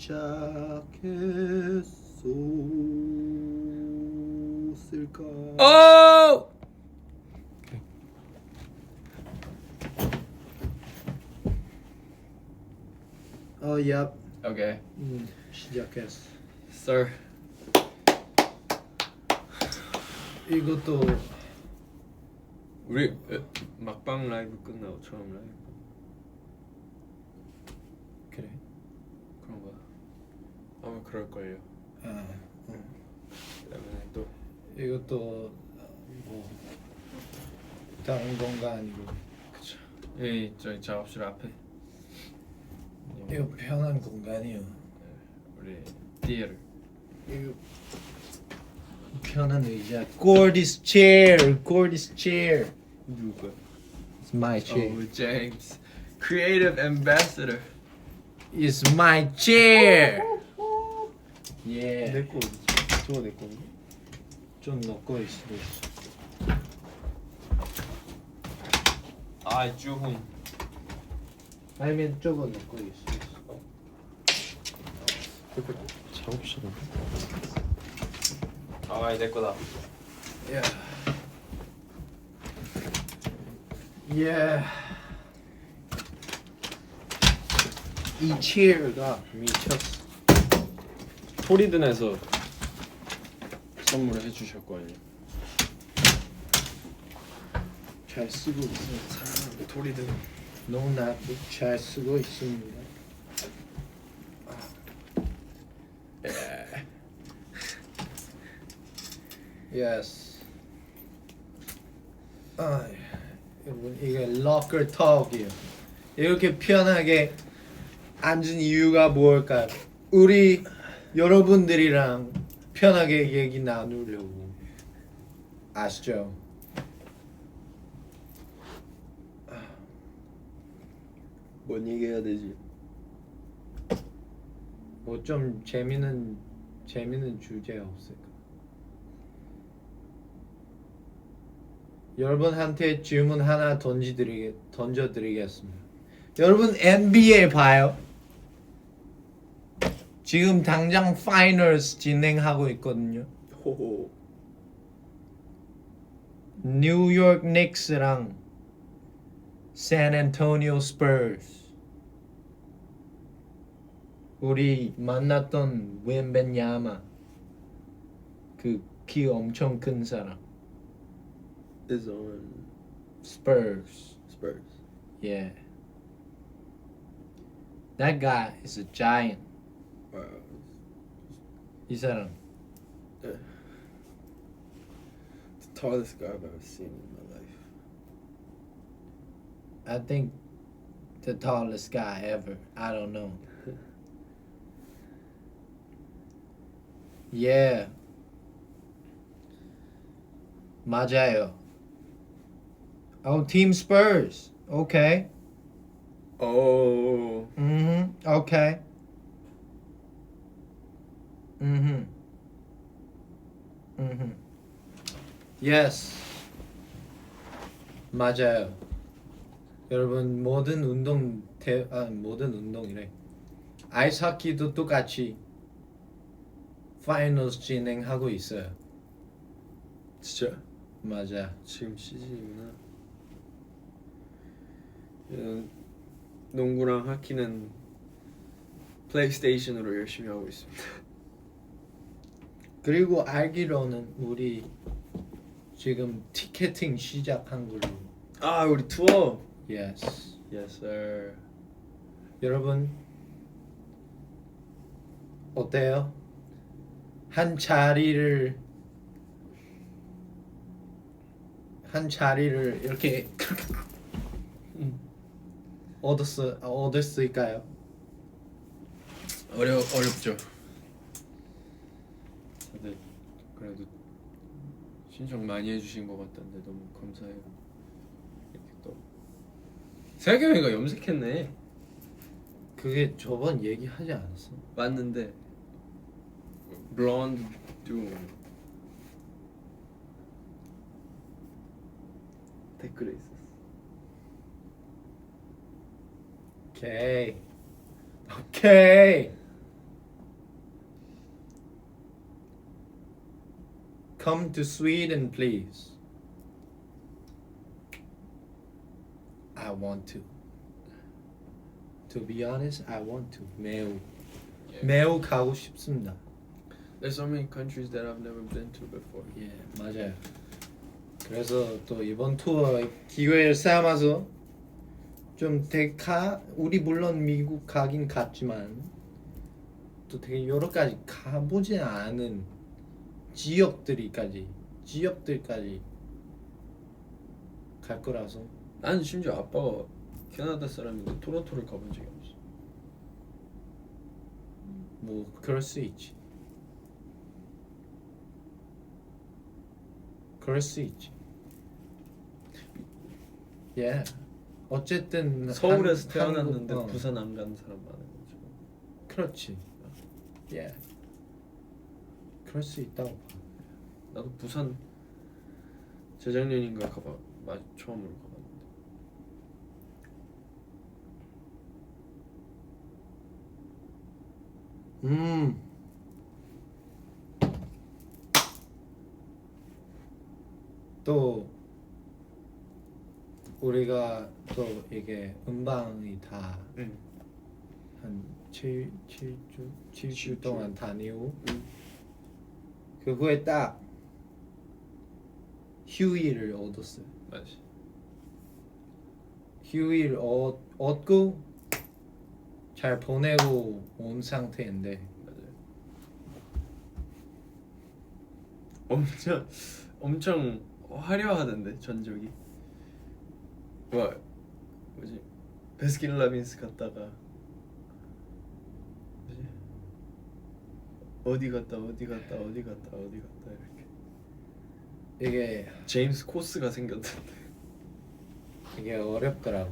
시작했었을까? 오! 야. 오케이. 시작했어. Sir. 이것도 우리 막방 라이브 끝나고 처음 라이브. 그래. 그런가? 아마 그럴걸요. 그다음에 또 이것도 뭐 다른 건가 아니고. 그쵸. 이 저희 작업실 앞에. 이거 편한 공간이요. 우리 디에르. 이거 편한 의자. Gordy's chair. Gordy's chair. 누가? It's my chair. Oh, James. Creative ambassador. It's my chair. Yeah. 내거 어디지? 저거 내 건가? 좀 넣고 있어. 아, 주훈. 아니면 저거 넣고 있어. 작업실은? 아, 내 거다. 야. 예. 이 체어가 미쳤어. 토리든에서 선물을 해주셨거든요. 잘 쓰고 있습니다. 사랑하는 토리든. 농나도 잘 쓰고 있습니다. Yes. 여러분 이게 locker talk이에요. 이렇게 편하게 앉은 이유가 뭘까요? 우리 여러분들이랑 편하게 얘기 나누려고. 아시죠? 뭔 얘기해야 되지? 뭐 좀 재미있는 주제 없을까? 여러분한테 질문 하나 던져드리겠습니다. 여러분 NBA 봐요? 지금 당장 파이널스 진행하고 있거든요. 호호. 뉴욕 닉스랑 샌앤토니오 스퍼스. 우리 만났던 웬벤야마 그 키 엄청 큰 사람. Is on Spurs. Spurs. Yeah. That guy is a giant. Wow. 이 사람. The tallest guy I've ever seen in my life. I think the tallest guy ever. I don't know. Yeah. 맞아요. Oh, Team Spurs. Okay. Oh. Okay. Yes. 맞아요. 여러분 모든 운동이래. 아이스하키도 똑같이 파이널스 진행하고 있어요. 진짜? 맞아. 지금 시즌이구나. 농구랑 하키는 플레이스테이션으로 열심히 하고 있습니다. 그리고 알기로는 우리 지금 티켓팅 시작한 걸로. 아, 우리 투어. Yes. Yes, sir. 여러분 어때요? 한 자리를 이렇게 얻었을까요? 어렵죠. 다들 그래도 신청 많이 해주신 것 같던데 너무 감사해요. 이렇게 또 생각해보니까 염색했네. 그게 저번 얘기하지 않았어? 맞는데 블론드 듀 댓글에 있었어. 오케이. Come to Sweden, please. I want to. To be honest, I want to. 매우 가고 싶습니다. There's so many countries that I've never been to before. 예, 맞아요. 그래서 또 이번 투어 기회를 삼아서 좀 되게 우리 물론 미국 가긴 갔지만 또 되게 여러 가지 가보지 않은 지역들까지 갈 거라서. 난 심지어 아빠가 캐나다 사람인데 토론토를 가본 적이 없어. 뭐 그럴 수 있지. 예. 어쨌든 서울에서 태어났는데 한국, 부산 안 가는 사람 많은 거죠. 그렇지. 예. 그럴 수 있다고 봐. 나도 부산 재작년인가 처음으로 가봤는데. 또 우리가 또 이게 음방이 다 한 7주 동안 다니고 그거에 딱 휴일을 얻었어요. 맞아. 휴일 얻고 잘 보내고 온 상태인데 맞아요. 엄청 화려하던데 전적이. 뭐지? 베스킨라빈스 갔다가 어디 갔다 이렇게. 이게 제임스 코스가 생겼던데. 이게 어렵더라고.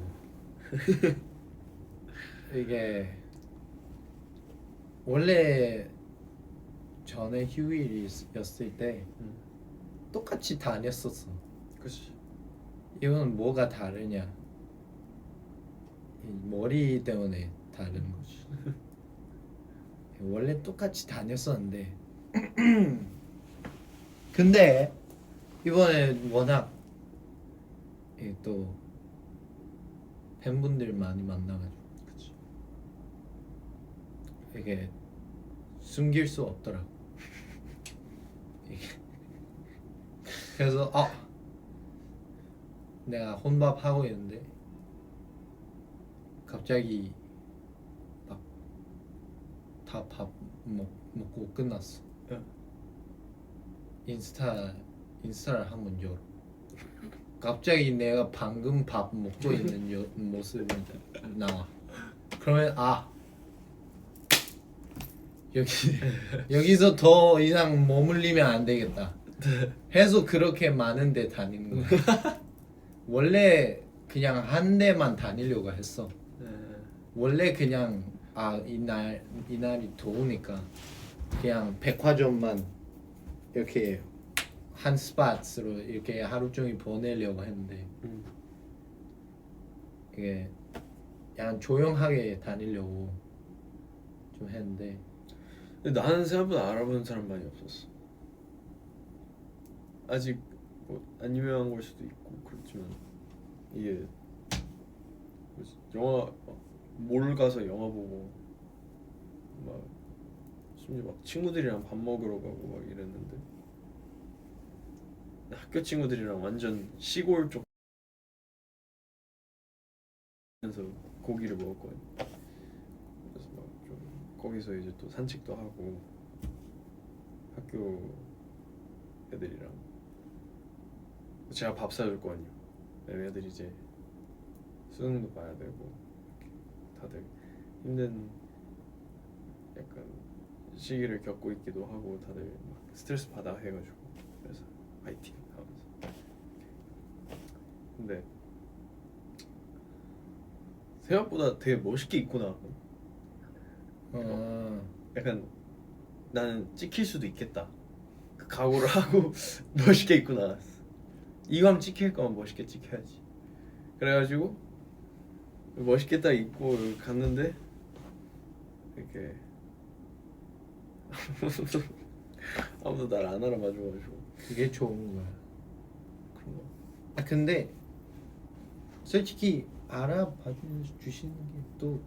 이게 원래 전에 휴일이었을 때 똑같이 다녔었어. 그렇지. 이건 뭐가 다르냐? 이 머리 때문에 다른 거지. 원래 똑같이 다녔었는데 근데 이번에 워낙 또 팬분들 많이 만나가지고 그치. 이게 숨길 수 없더라고. 그래서 내가 혼밥 하고 있는데 갑자기 막 다 밥 먹고 끝났어. 인스타를 한번 열어. 갑자기 내가 방금 밥 먹고 있는 모습이 나와. 그러면 여기서 더 이상 머물리면 안 되겠다 해서 그렇게 많은 데 다니는 거야. 원래 그냥 한 데만 다니려고 했어. 원래 그냥 이날이 더우니까 그냥 백화점만 이렇게 한 스팟으로 이렇게 하루 종일 보내려고 했는데 이게 약간 조용하게 다니려고 좀 했는데 근데 나는 생각보다 알아보는 사람 많이 없었어. 아직 안 유명한 걸 수도 있고 그렇지만 이게 영화 몰 가서 영화 보고 막 심지어 막 친구들이랑 밥 먹으러 가고 막 이랬는데 학교 친구들이랑 완전 시골 쪽 에서 고기를 먹었거든. 그래서 막 좀 거기서 이제 또 산책도 하고 학교 애들이랑 제가 밥 사줄 거 아니에요. 애들이 이제 수능도 봐야 되고 다들 힘든 약간 시기를 겪고 있기도 하고 다들 막 스트레스 받아 해가지고 그래서 파이팅 하면서. 근데 생각보다 되게 멋있게 입고 나왔거든. 약간 나는 찍힐 수도 있겠다 그 각오를 하고 멋있게 입고 나왔어. 이왕 찍힐 거면 멋있게 찍혀야지. 그래가지고 멋있게 딱 입고 갔는데 이렇게 아무도 날 안 알아봐줘가지고 그게 좋은 거야. 그런 거. 아 근데 솔직히 알아봐 주시는 게 또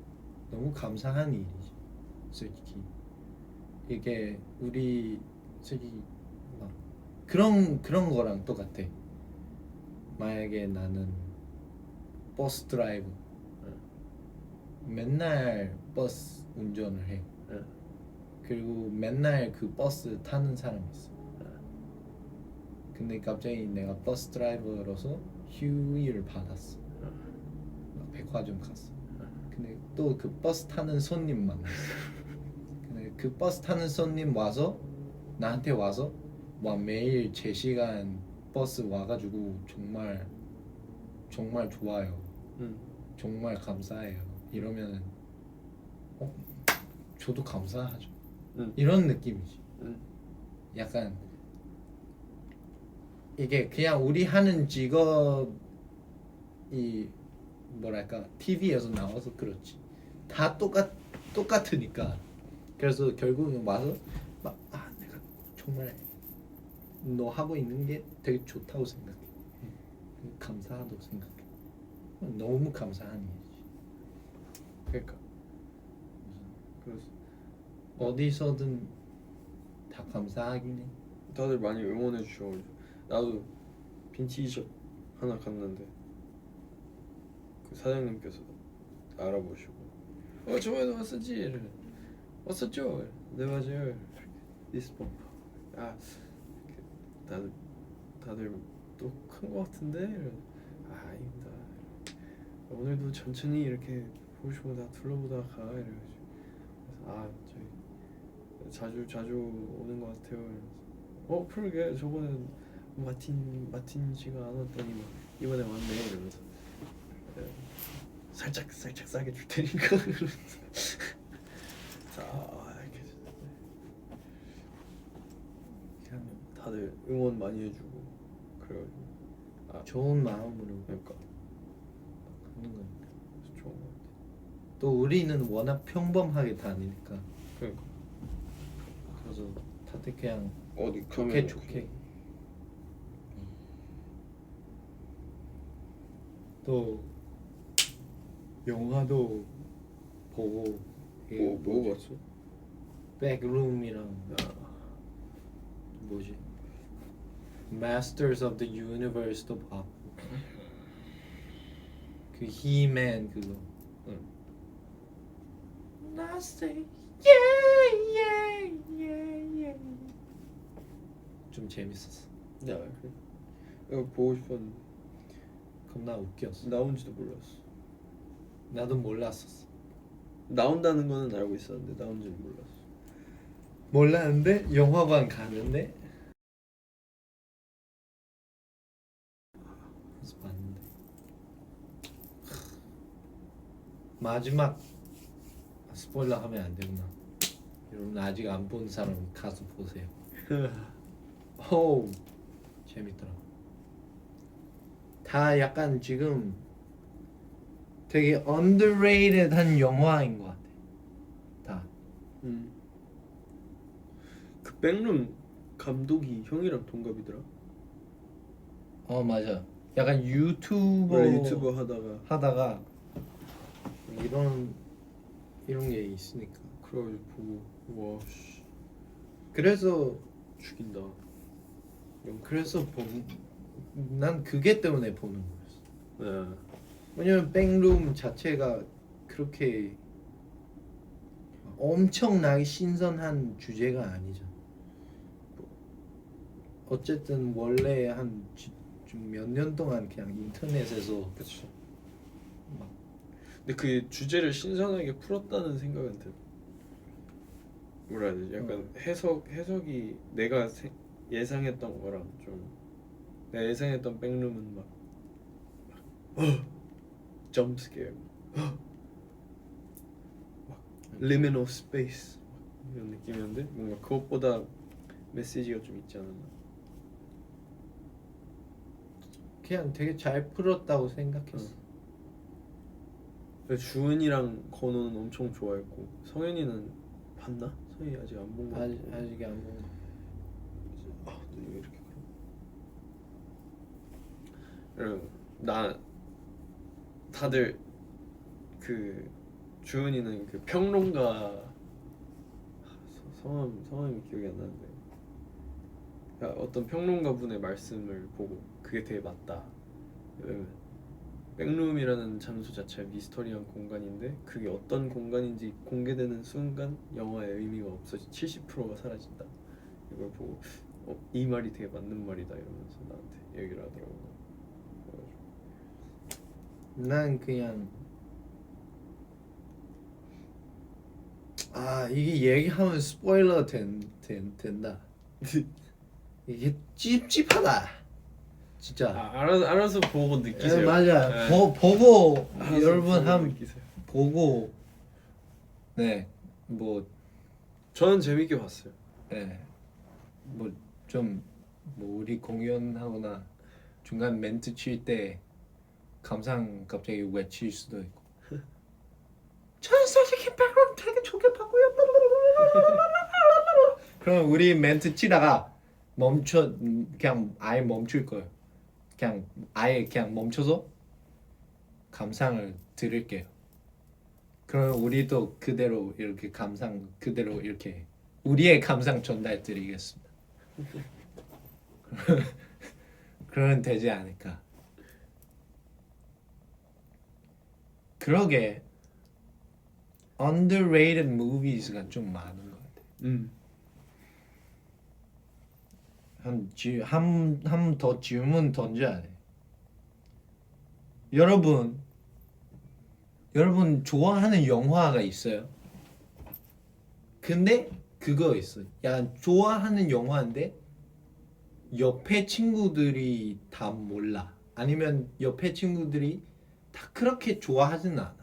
너무 감사한 일이지. 솔직히 이게 우리 솔직히 막 그런 거랑 똑같아. 만약에 나는 버스 드라이버 맨날 버스 운전을 해. 응. 그리고 맨날 그 버스 타는 사람이 있어. 근데 갑자기 내가 버스 드라이버로서 휴일을 받았어. 막 백화점 갔어. 근데 또 그 버스 타는 손님 만났어. 근데 그 버스 타는 손님 와서 나한테 와서 와 매일 제 시간 버스 와가지고 정말 정말 좋아요. 응. 정말 감사해요. 이러면은 저도 감사하죠. 응. 이런 느낌이지. 응. 약간 이게 그냥 우리 하는 직업이 뭐랄까 TV에서 나와서 그렇지 다 똑같으니까 그래서 결국은 와서 막 내가 정말 너 하고 있는 게 되게 좋다고 생각해. 감사하다고 생각해. 너무 감사한 일이지. 그러니까 그래서 어디서든 다 감사하긴 해. 다들 많이 응원해 주셔가지고 나도 빈티지숍 하나 갔는데 그 사장님께서 알아보시고 저번에도 왔었지. 왔었죠. 네 맞아요. 리스폰. 아 이렇게 다들 또 큰 거 같은데. 아닙니다. 오늘도 천천히 이렇게 보고 싶은 거 다 둘러보다가 가 이래가지고 그래서 저희 자주 오는 거 같아요. 이러면서 그러게 저번에 마틴 씨가 안 왔더니 막 이번에 왔네 이러면서 살짝 싸게 줄 테니까 이러면서 자 이렇게 그냥 다들 응원 많이 해주고 그래가지고 좋은 마음으로 그러니까 하는 거니까. 그래서 좋은 거 같아. 또 우리는 워낙 평범하게 다니니까 그러니까 그래서 다들 그냥 어디 좋게 또 영화도 보고 뭐 봤어? 백룸이랑 뭐지 Masters of the Universe도 봤고 그 히맨 그거 응. I say yeah yeah yeah yeah 좀 재밌었어. 야 그래. 이거 보고 싶었는데 겁나 웃겼어. 나온지도 몰랐어. 나도 몰랐었어. 나온다는 거는 알고 있었는데 나온지는 몰랐어. 몰랐는데 영화관 가는데 그래서 봤는데 마지막 스포일러 하면 안 되구나. 여러분 아직 안 본 사람 가서 보세요. 오 재밌더라. 다 약간 지금 되게 underrated한 영화인 것 같아. 다. 그 백룸 감독이 형이랑 동갑이더라. 맞아. 약간 유튜버 원래 유튜버 하다가 이런 게 있으니까. 그래가지고 보고 와 씨, 그래서 죽인다. 난 그게 때문에 보는 거였어. 네. 왜냐면 백룸 자체가 그렇게 엄청나게 신선한 주제가 아니잖아. 어쨌든 원래 한 몇 년 동안 그냥 인터넷에서 그치. 막 근데 그 주제를 신선하게 풀었다는 생각은 들. 뭐라 해야 되지? 약간 해석이 내가 예상했던 거랑 좀 내가 예상했던 백룸은 막 점프 스케어 막 liminal space 이런 느낌이었는데 뭔가 그것보다 메시지가 좀 있지 않았나. 그냥 되게 잘 풀었다고 생각했어. 주은이랑 건우는 엄청 좋아했고 성현이는 봤나? 성현이 아직 안 본 거. 아직 안 본 거. 이런 나 다들 그 주은이는 그 평론가 성함이 기억이 안 나는데 그러니까 어떤 평론가 분의 말씀을 보고 그게 되게 맞다. 왜냐면 백룸이라는 장소 자체가 미스터리한 공간인데 그게 어떤 공간인지 공개되는 순간 영화의 의미가 없어지 70%가 사라진다. 이걸 보고 이 말이 되게 맞는 말이다 이러면서 나한테 얘기를 하더라고. 난 그냥 이게 얘기하면 스포일러 된다. 이게 찝찝하다. 진짜. 알아서 보고 느끼세요. 맞아. 네. 보고 알아서 여러분 보고 한 느끼세요. 보고 뭐 저는 재밌게 봤어요. 뭐 좀 뭐 우리 공연하거나 중간 멘트 칠 때 감상 갑자기 외칠 수도 있고. 저는 솔직히 백룸 되게 좋게 봤고요. 그럼 우리 멘트 치다가 그냥 아예 멈출 거예요. 그냥 아예 그냥 멈춰서 감상을 들을게요. 그럼 우리도 그대로 이렇게 감상 그대로 이렇게 우리의 감상 전달 드리겠습니다. 그러면 되지 않을까. 그러게 underrated movies가 좀 많은 것 같아. 한 더 질문 던져야 돼. 여러분 좋아하는 영화가 있어요? 근데 그거 있어. 약간 좋아하는 영화인데 옆에 친구들이 다 몰라. 아니면 옆에 친구들이 다 그렇게 좋아하진 않아.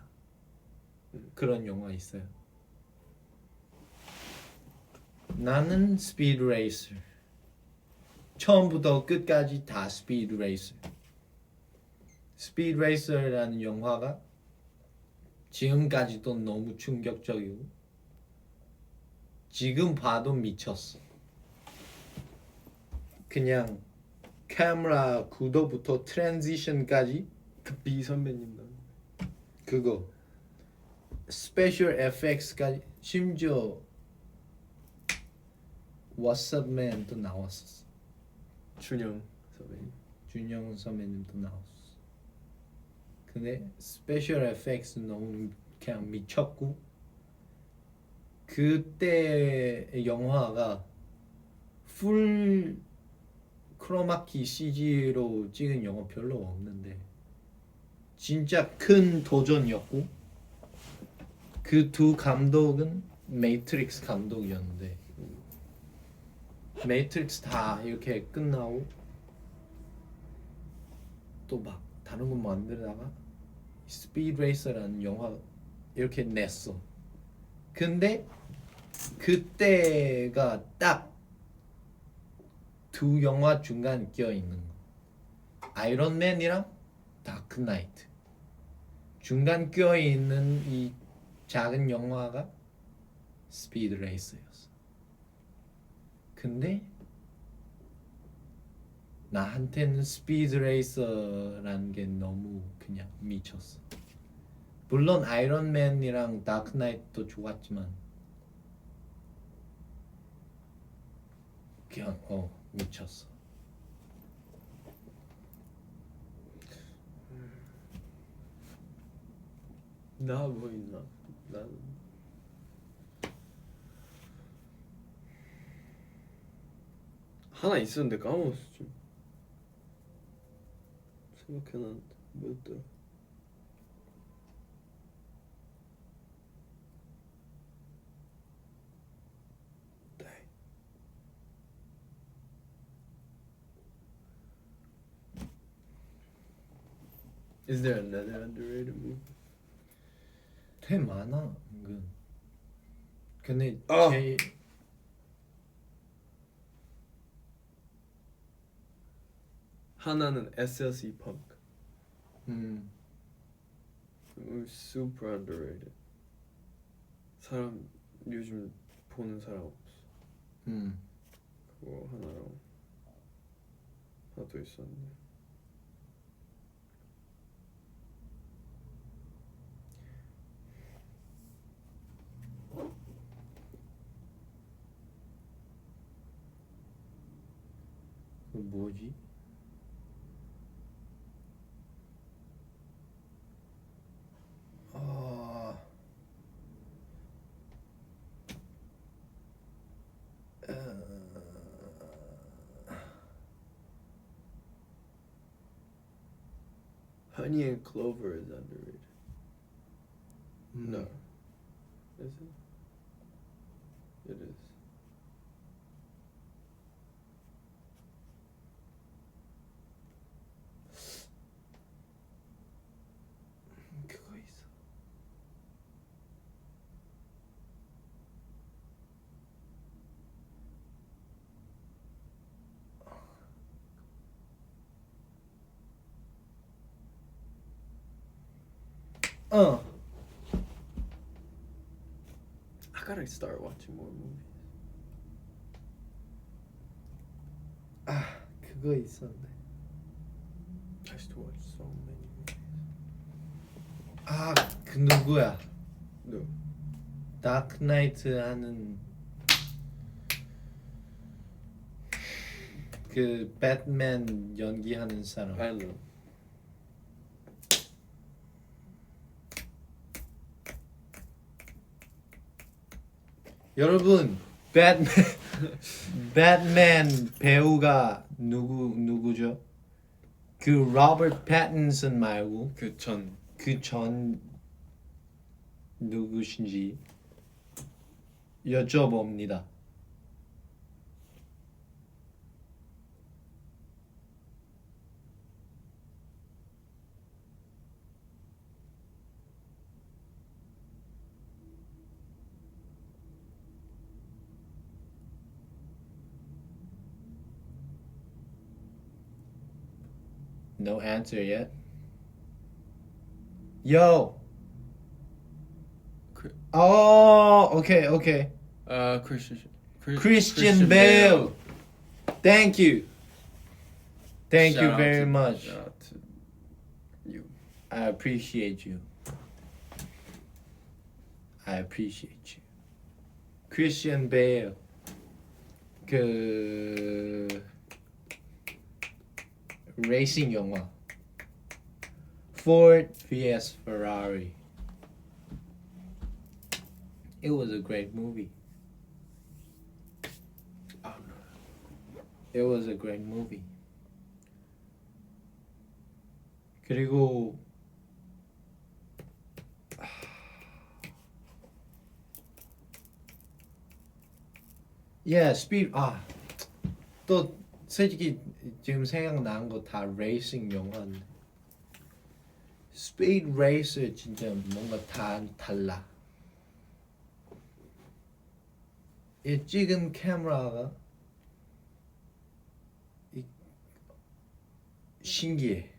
그런 영화 있어요. 나는 스피드 레이서. 처음부터 끝까지 다 스피드 레이서. 스피드 레이서라는 영화가 지금까지도 너무 충격적이고 지금 봐도 미쳤어. 그냥 카메라 구도부터 트랜지션까지 그 B 선배님 나. 그거 스페셜 에펙스까지 심지어 What's Up Man도 나왔었어. 준영 선배님. 준영 선배님도 나왔어. 근데 스페셜 에펙스 너무 그냥 미쳤고 그때 영화가 풀 크로마키 CG로 찍은 영화 별로 없는데 진짜 큰 도전이었고 그 두 감독은 매트릭스 감독이었는데 매트릭스 다 이렇게 끝나고 또 막 다른 거 만들다가 스피드 레이서라는 영화 이렇게 냈어. 근데 그때가 딱 두 영화 중간 껴 있는 거. 아이론맨이랑 다크 나이트. 중간 껴 있는 이 작은 영화가 스피드 레이서였어. 근데 나한테는 스피드 레이서라는 게 너무 그냥 미쳤어. 물론 아이론맨이랑 다크 나이트도 좋았지만 그냥 미쳤어. 나 뭐 있나? 난 하나 있었는데 까먹었어 지금. 생각해놨는데 뭐였더라? Is there another underrated movie? 되게 많아 은근. 근데 제일 하나는 SLC Punk. Super underrated. 사람 요즘 보는 사람 없어. 그거 하나랑 하나 더 있었는데 그 뭐지? 아, Honey and Clover is underrated. No. Is it? It is. 그거 있어. I gotta start watching more movies. 아, 그거 있었네. I used to watch so many movies. 아, 그 누구야? No. 다크나이트 하는 그 배트맨 연기하는 사람. I don't know. 여러분, 배트맨 배우가 누구죠? 그 로버트 패틴슨 말고 그 전 그 전 누구신지 여쭤봅니다. No answer yet. Yo. Oh, okay. Christian Bale. Thank you. Thank you Shout out very to- much. Shout out to you. I appreciate you. I appreciate you. Christian Bale. 그 레이싱 영화. Ford vs Ferrari. It was a great movie. Oh no. It was a great movie. 그리고 스피드 또 솔직히 지금 생각난 거 다 레이싱 영화인데 스피드 레이스 진짜 뭔가 다 달라. 이 찍은 카메라가 신기해.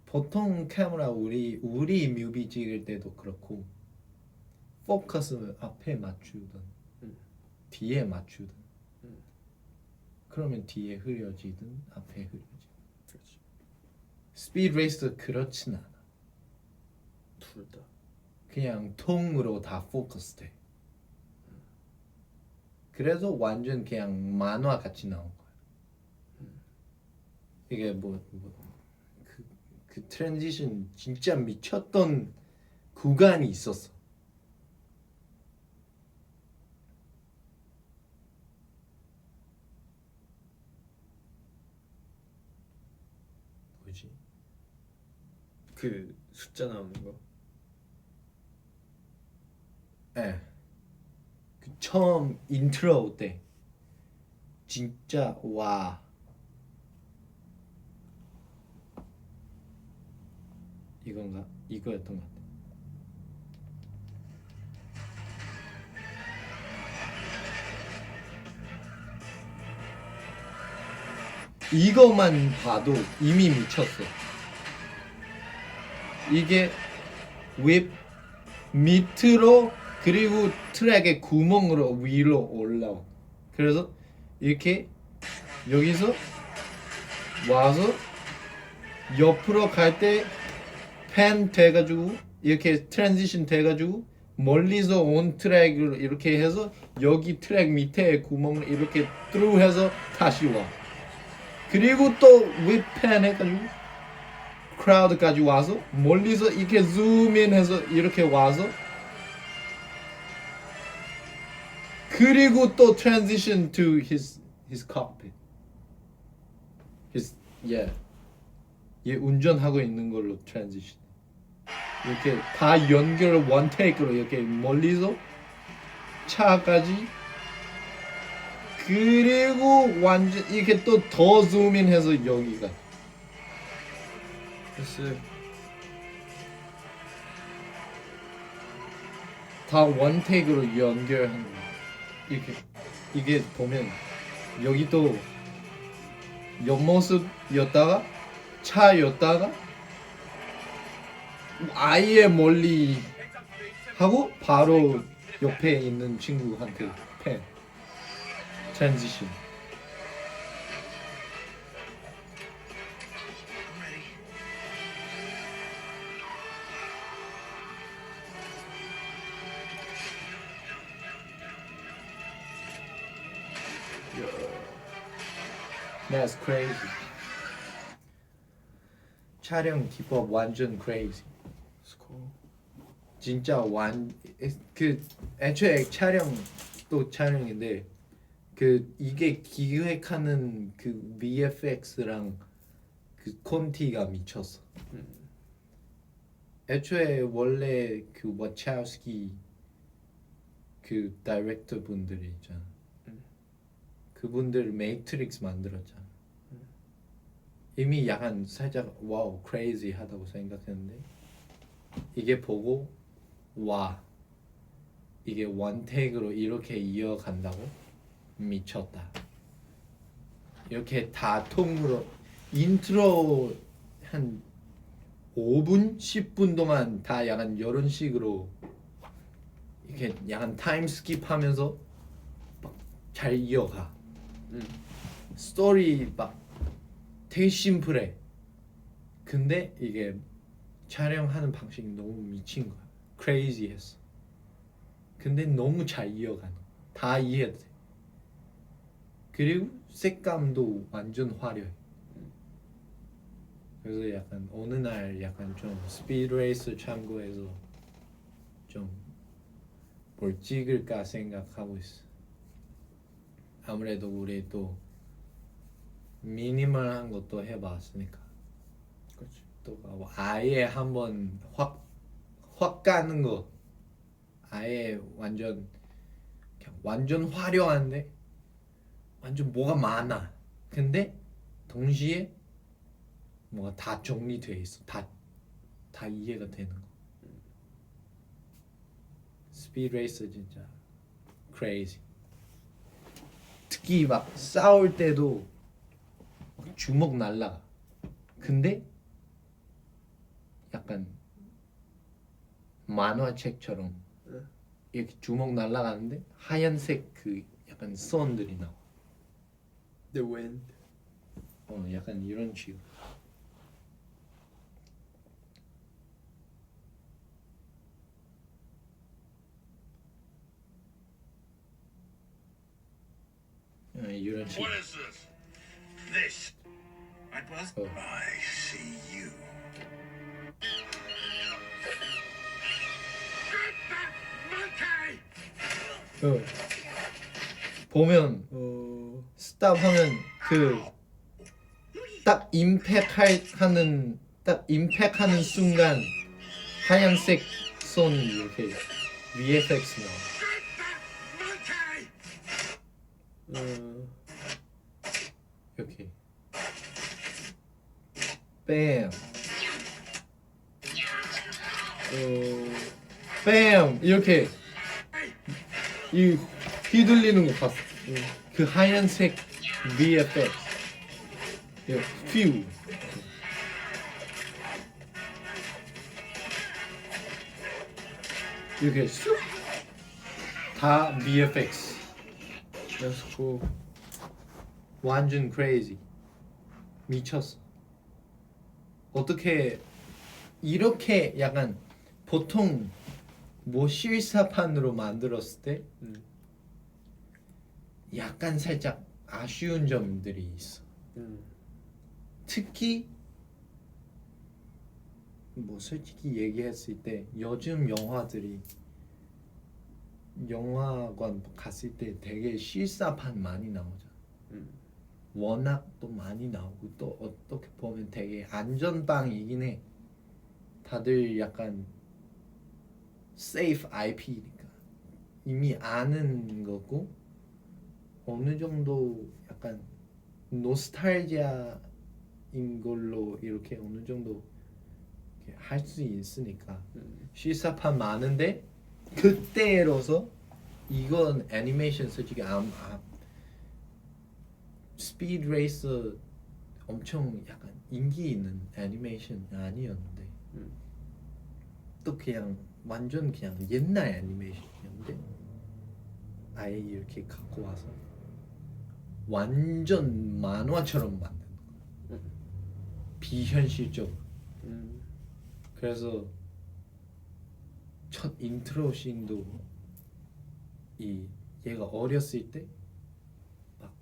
보통 카메라 우리 뮤비 찍을 때도 그렇고 포커스 앞에 맞추든 뒤에 맞추든 그러면 뒤에 흐려지든 앞에 흐려지든. 그렇지. 스피드 레이스도 그렇진 않아. 둘 다. 그냥 통으로 다 포커스 돼. 그래서 완전 그냥 만화 같이 나온 거야. 이게 그 트랜지션 진짜 미쳤던 구간이 있었어. 뭐지? 그 숫자 나오는 거. 예. 그 처음 인트로 때 진짜 와. 이건가? 이거였던 것 같아. 이거만 봐도 이미 미쳤어. 이게 윗 밑으로 그리고 트랙의 구멍으로 위로 올라와. 그래서 이렇게 여기서 와서 옆으로 갈 때 팬 돼가지고 이렇게 트랜지션 돼가지고 멀리서 온 트랙을 이렇게 해서 여기 트랙 밑에 구멍을 이렇게 뚜루 해서 다시 와. 그리고 또 윗팬 해가지고 크라우드까지 와서 멀리서 이렇게 줌인해서 이렇게 와서 그리고 또 transition to his cockpit. 얘 운전하고 있는 걸로 transition. 이렇게 다 연결 원 테이크로 이렇게 멀리서 차까지 그리고 완전 이렇게 또 더 줌인해서 여기가 됐어요. 다 원 테이크로 연결한 거. 이렇게 이게 보면 여기도 옆모습이었다가 차였다가 아예 멀리 하고 바로 옆에 있는 친구한테 팬 트랜지션. That's crazy. 촬영 기법 완전 crazy. 스코. 진짜 그 애초에 촬영 또 촬영인데 그 이게 기획하는 그 VFX랑 그 콘티가 미쳤어. 애초에 원래 그 워차우스키 그 다이렉터 분들이 있잖아. 그분들 매트릭스 만들었잖아. 이미 약간 살짝 와우 크레이지 하다고 생각했는데 이게 보고 와 이게 원테이크로 이렇게 이어간다고 미쳤다. 이렇게 다 통으로 인트로 한 5분 10분 동안 다 약간 이런 식으로 이렇게 약간 타임 스킵하면서 막 잘 이어가. 스토리 막 되게 심플해. 근데 이게 촬영하는 방식이 너무 미친 거야. 크레이지했어. 근데 너무 잘 이어가는. 다 이해돼. 그리고 색감도 완전 화려해. 그래서 약간 어느 날 약간 좀 스피드 레이스 참고해서 좀 뭘 찍을까 생각하고 있어. 아무래도 우리 또 미니멀한 것도 해봤으니까. 그렇지. 또 아예 한번 확 가는 거. 아예 완전 그냥 완전 화려한데 완전 뭐가 많아. 근데 동시에 뭐가 다 정리돼 있어. 다 이해가 되는 거. 스피드 레이스 진짜 crazy. 특히 막 싸울 때도 주먹 날라가. 근데 약간 만화책처럼 이렇게 주먹 날라가는데 하얀색 그 약간 선들이 나와. The wind. 약간 이런 식으로. 이런 식으로. What is this? This. Right, boss? Oh. I see you. Get that monkey! 보면 스탑하면 그 딱 임팩하는 딱 임팩하는 순간 하얀색 손이 이렇게 VFX 나와. Get that monkey! 이렇게 뺨, 뺨 이렇게 이 휘둘리는 거 봤어. 그 하얀색 VFX. 퓨. 이렇게 쑥. 다 VFX. 스코. 완전 crazy. 미쳤어. 어떻게 이렇게 약간 보통 뭐 실사판으로 만들었을 때 약간 살짝 아쉬운 점들이 있어. 특히 뭐 솔직히 얘기했을 때 요즘 영화들이 영화관 갔을 때 되게 실사판 많이 나오잖아. 워낙 또 많이 나오고 또 어떻게 보면 되게 안전빵이긴 해. 다들 약간 세이프 IP니까 이미 아는 거고 어느 정도 약간 노스탈지아인 걸로 이렇게 어느 정도 할 수 있으니까 실사판 많은데 그때로서 이건 애니메이션 솔직히 스피드 레이서 엄청 약간 인기 있는 애니메이션 아니었는데 또 그냥 완전 그냥 옛날 애니메이션이었는데 아예 이렇게 갖고 와서 완전 만화처럼 만든 거 비현실적. 그래서 첫 인트로 씬도 이 얘가 어렸을 때 막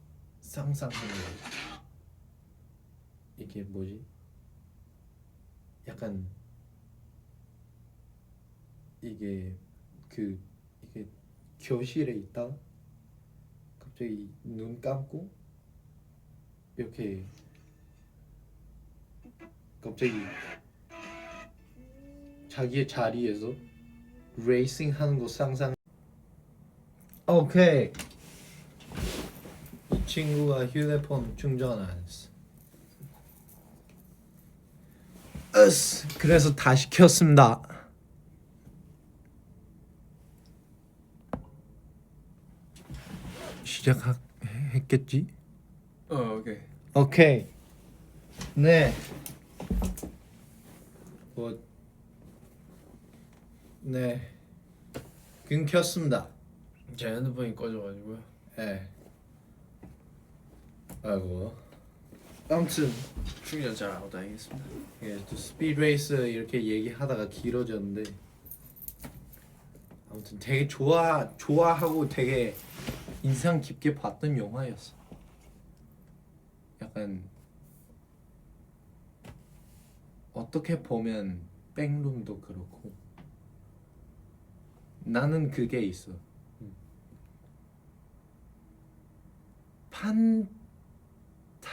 상상하는 거 이게 뭐지? 약간 이게 이게 교실에 있다가 갑자기 눈 감고 이렇게 갑자기 자기의 자리에서 레이싱 하는 거 상상. 오케이. 이 친구가 휴대폰 충전 안 했어. 그래서 다시 켰습니다. 시작했겠지? 오케이. 오케이. 네. 네. 끊겼습니다. 제 핸드폰이 꺼져가지고요. 네. 아이고. 아무튼 충전 잘 하고 다니겠습니다. 예, 또 스피드 레이스 이렇게 얘기하다가 길어졌는데 아무튼 되게 좋아하고 되게 인상 깊게 봤던 영화였어. 약간 어떻게 보면 백룸도 그렇고 나는 그게 있어.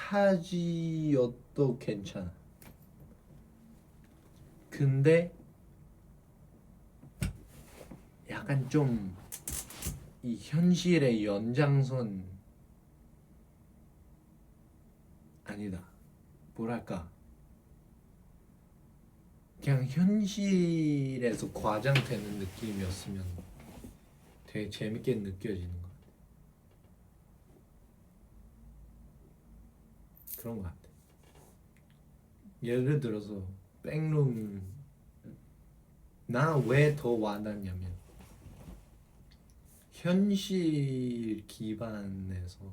판타지여도 괜찮아. 근데 약간 좀 이 현실의 연장선 아니다. 뭐랄까? 그냥 현실에서 과장되는 느낌이었으면 되게 재밌게 느껴지는 것 같아. 그런 것 같아. 예를 들어서 백룸 나 왜 더 와닿냐면 현실 기반에서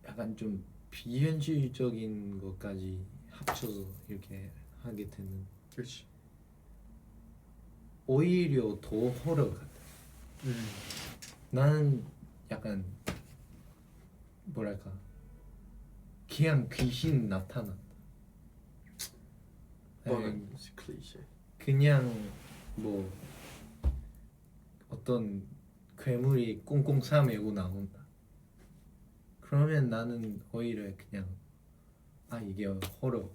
약간 좀 비현실적인 것까지 합쳐서 이렇게 하게 되는. 그렇지. 오히려 더 호러 같아. 나는 약간 뭐랄까 그냥 귀신 나타났다. 아니, 클리셰. 그냥 뭐 어떤 괴물이 꽁꽁 싸매고 나온다. 그러면 나는 오히려 그냥 이게 호러.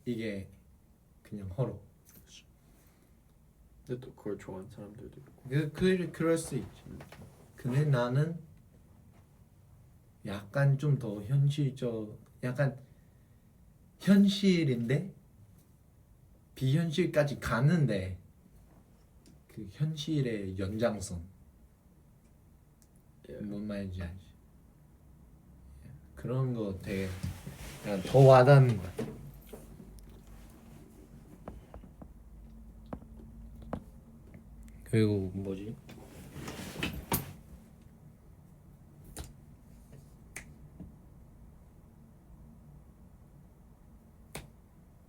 이게 그냥 호러. 근데 또 그걸 좋아하는 사람들도 있고. 그럴 수 있지. 근데 나는 약간 좀 더 현실적, 약간 현실인데 비현실까지 가는데 그 현실의 연장선. 뭔 말인지 알지? 그런 거 되게 약간 더 와닿는 것 같아. 그리고 뭐지?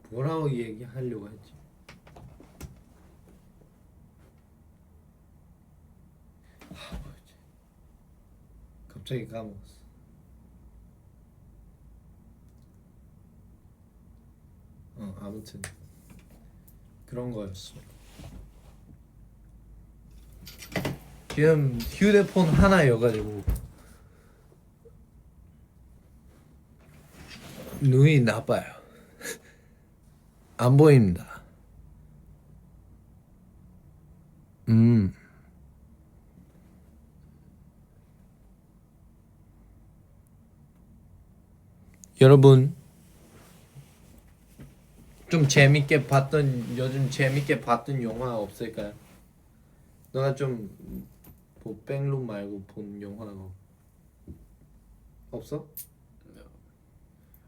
뭐라고 얘기하려고 했지? 뭐였지? 갑자기 까먹었어. 아무튼 그런 거였어. 지금 휴대폰 하나여가지고 눈이 나빠요. 안 보입니다. 여러분 좀 재밌게 봤던 요즘 재밌게 봤던 영화 없을까요? 너가 좀 뭐 백룸 말고 본 영화가 없어?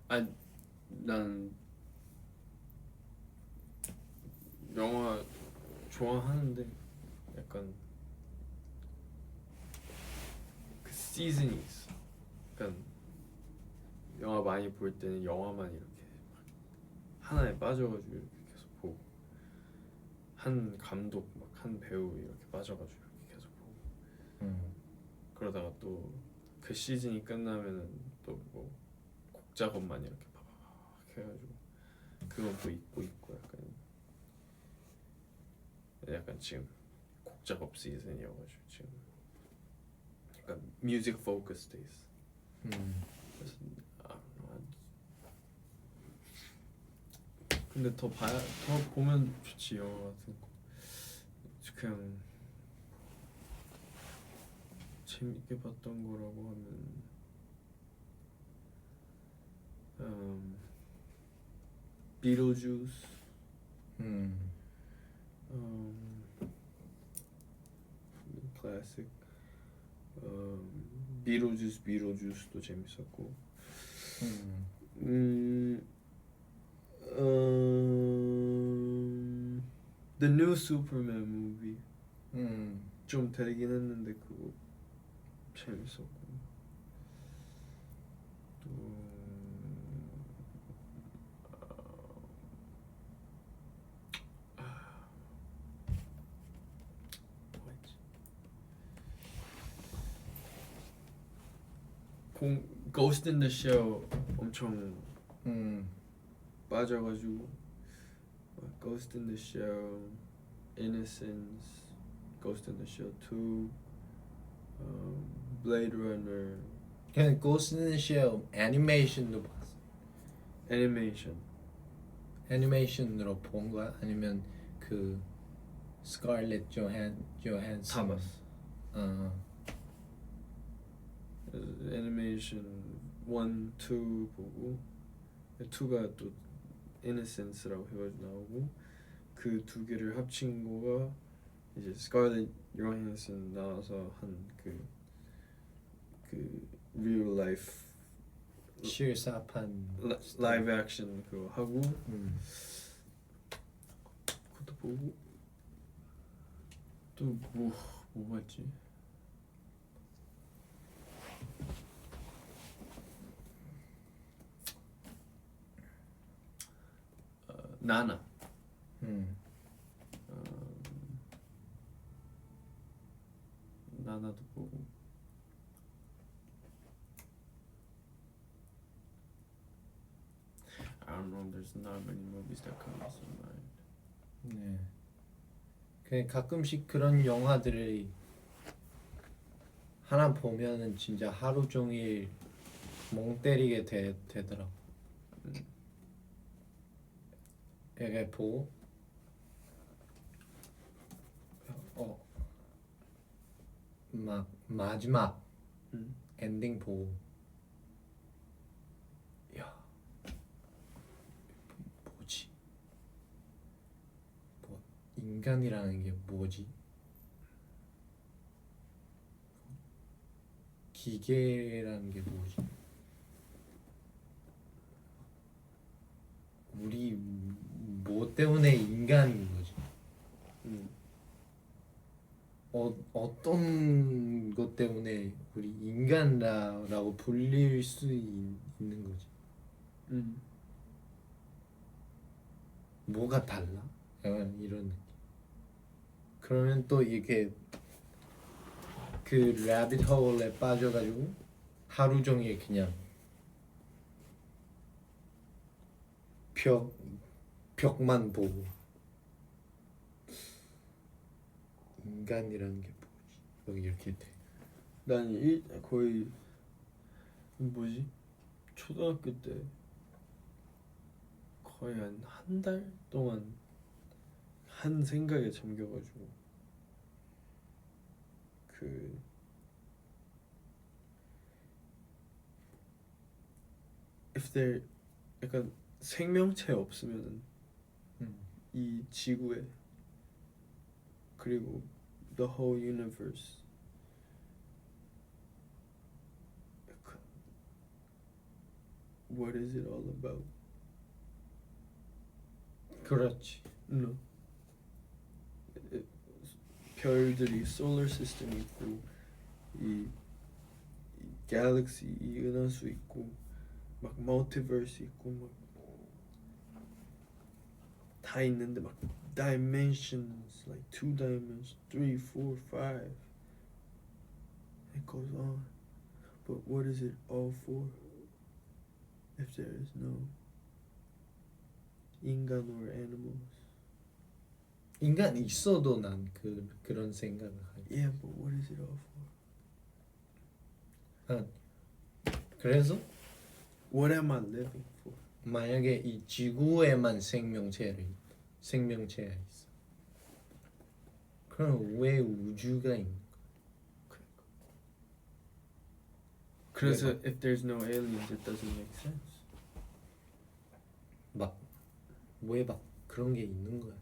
아니 난 영화 좋아하는데 약간 그 시즌이 있어. 약간 영화 많이 볼 때는 영화만 이렇게 하나에 빠져가지고 이렇게 계속 보고 한 감독 막 한 배우 이렇게 빠져가지고 이렇게 계속 보고 그러다가 또 그 시즌이 끝나면은 또 뭐 곡 작업만 이렇게 팍팍 해가지고 그건 또 잊고 있고 약간 지금 곡 작업 시즌이어가지고 지금 약간 뮤직 포커스 돼 있어. 그래서 근데 더 보면 좋지 영화 같은 거. 그냥 재밌게 봤던 거라고 하면 비틀주스, 클래식, 비틀주스도 재밌었고, The New Superman movie 좀 되긴 했는데 그거 재밌었고 또 뭐였지? Ghost in the Shell 엄청 빠져가지고 Ghost in the Shell, Innocence, Ghost in the Shell 2, Blade Runner, 그냥 Ghost in the Shell 애니메이션도 봤어. 애니메이션으로 본 거야? 아니면 그 스칼렛 조한슨 다 봤어. 애니메이션 1, 2 보고 2가 또 Innocence라고 해가지고 나오고 그 두 개를 합친 거가 이제 스칼렛 요한슨 나와서 한 그 real life 실사판 라이브 액션 그거 하고 그것도 보고 또 뭐 봤지? 나나 나나도 보고 I don't know. There's not many movies that come to mind. 네. 그냥 가끔씩 그런 영화들이 하나 보면은 진짜 하루 종일 멍 때리게 되더라고. 이게 보고 막 마지막 엔딩 보고 야 뭐지? 뭐 인간이라는 게 뭐지? 기계라는 게 뭐지? 우리 뭐 때문에 인간인 거지? 어떤 것 때문에 우리 인간이라고 불릴 수 있는 거지? 뭐가 달라? 약간 이런 느낌. 그러면 또 이렇게 그 라빗 홀에 빠져가지고 하루 종일 그냥 벽만 보고 인간이라는 게 뭐지? 여기 이렇게 돼. 난 거의 뭐지? 초등학교 때 거의 한 달 동안 한 생각에 잠겨가지고 그 if there 약간 생명체 없으면은 음. 이 지구에 그리고 the whole universe 약간 what is it all about? 그렇지. No. 별들이 solar system 있고 이 갤럭시 이 은하수 있고 막 멀티버스 있고 막 다 있는데 막 dimensions like 2 dimensions 3 4 5 it goes on but what is it all for if there is no 인간 or animals 인간 있어도 난 그런 생각을 하지. yeah but what is it all for 그래서 what am I living for 만약에 이 지구에만 생명체가 있어. 그럼 왜 우주가 있는 거야? 그래서 if there's no aliens it doesn't make sense 왜 막 그런 게 있는 거야?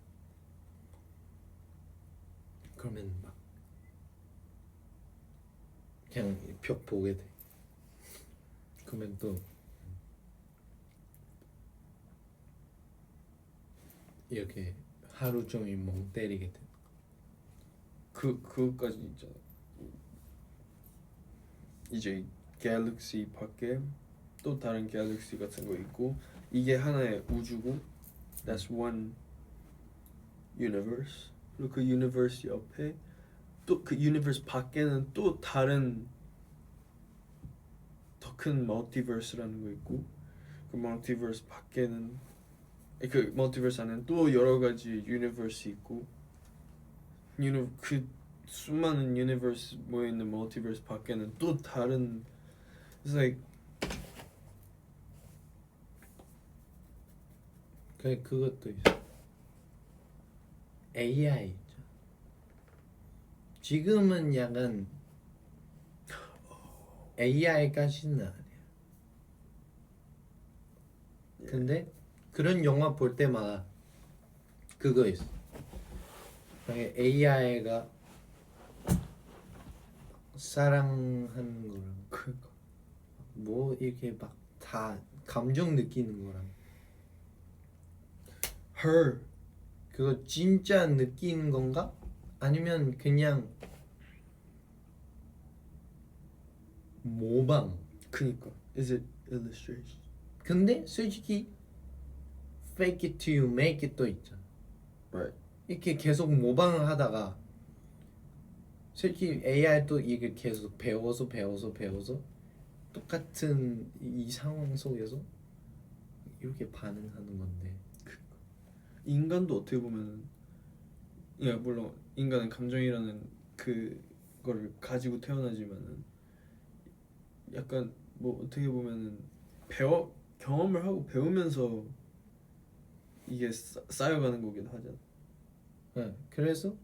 그러면 막 그냥 벽 보게 돼. 그러면 또 이렇게 하루 종일 멍 때리게 돼. 그것까지 있잖아. 이제 갤럭시 밖에 또 다른 갤럭시 같은 거 있고 이게 하나의 우주고 that's one universe. 그리고 그 universe 옆에 또 그 universe 밖에는 또 다른 더 큰 multiverse라는 거 있고 그 multiverse 밖에는 그 multiverse 안에는 또 여러 가지 universe 있고 그 수많은 universe 모여 있는 multiverse 밖에는 또 다른 it's like 그것도 있어. AI 있죠. 지금은 약간 AI까지는 아니야. 근데 그런 영화 볼 때마다 그거 있어. AI가 사랑하는 거랑 뭐 이렇게 막 다 감정 느끼는 거랑 her 그거 진짜 느끼는 건가? 아니면 그냥 모방? 그니까 is it illustration 근데 솔직히 fake it till you make it도 있잖아. right 이렇게 계속 모방을 하다가 솔직히 AI도 이게 계속 배워서 똑같은 이 상황 속에서 이렇게 반응하는 건데 인간도 어떻게 보면은 야 물론 인간은 감정이라는 그거를 가지고 태어나지만은 약간 뭐 어떻게 보면은 경험을 하고 배우면서 이게 쌓여가는 거긴 하잖아. 네, 그래서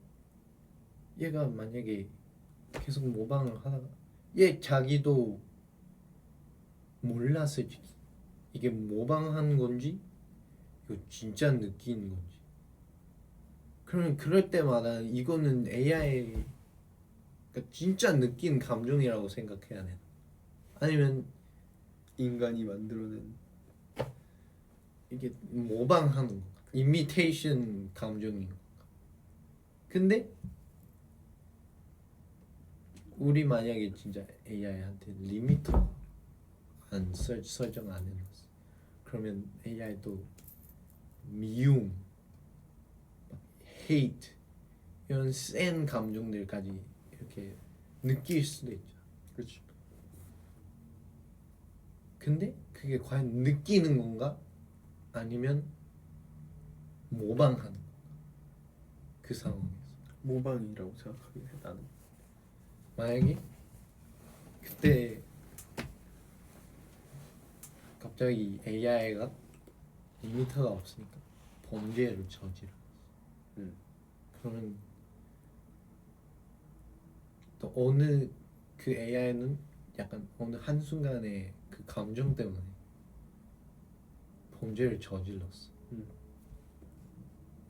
얘가 만약에 계속 모방을 하다가 얘 자기도 몰라 솔직히 이게 모방한 건지 이거 진짜 느끼는 건지 그러면 그럴 때마다 이거는 AI 그러니까 진짜 느낀 감정이라고 생각해야 돼. 아니면 인간이 만들어낸 이게 모방하는 거 이미테이션 감정인 거 근데 우리 만약에 진짜 AI한테 리미터 안 설정 안 해놨어 그러면 AI도 미움, hate 이런 센 감정들까지 이렇게 느낄 수도 있죠. 그렇지. 근데 그게 과연 느끼는 건가? 아니면 모방하는 그 상황에서 모방이라고 생각하긴 해 나는. 만약에 그때 갑자기 AI가 리미터가 없으니까 범죄를 저지르. 음. 그러면 또 어느 그 AI는 약간 어느 한 순간에 그 감정 때문에 범죄를 저질렀어.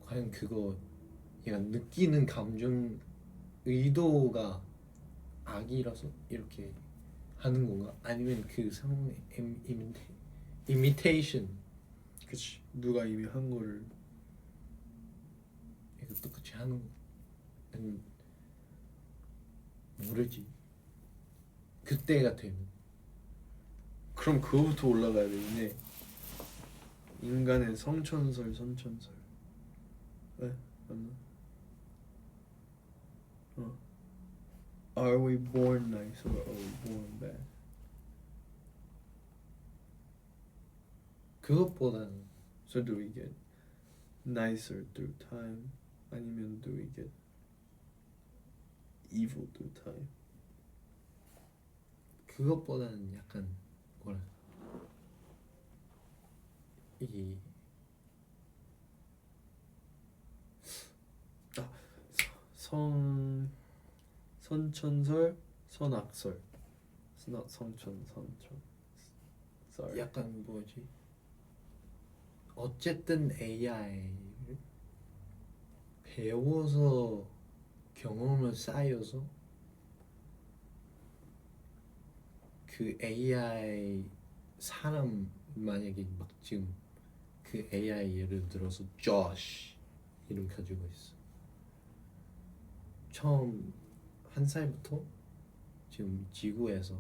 과연 그거 얘가 느끼는 감정 의도가 악이라서 이렇게 하는 건가? 아니면 그 상황의 이미테이션 그치. 누가 이미 한 거를 이거 똑같이 하는 거? 아니면 모르지. 그때가 되면 그럼 그거부터 올라가야 되네. 인간의 성천설. 왜? 맞나? Are we born nice or are we born bad? 그것보다는 So do we get nicer through time? 아니면 do we get evil through time? 그것보다는 약간 뭐라 이 선천설, 선악설. 성천. Sorry. 약간 뭐지? 어쨌든 AI를 배워서 경험을 쌓여서 그 AI 사람 만약에 막 지금 그 AI 예를 들어서 조시 이름 가지고 있어. 처음 한 살부터 지금 지구에서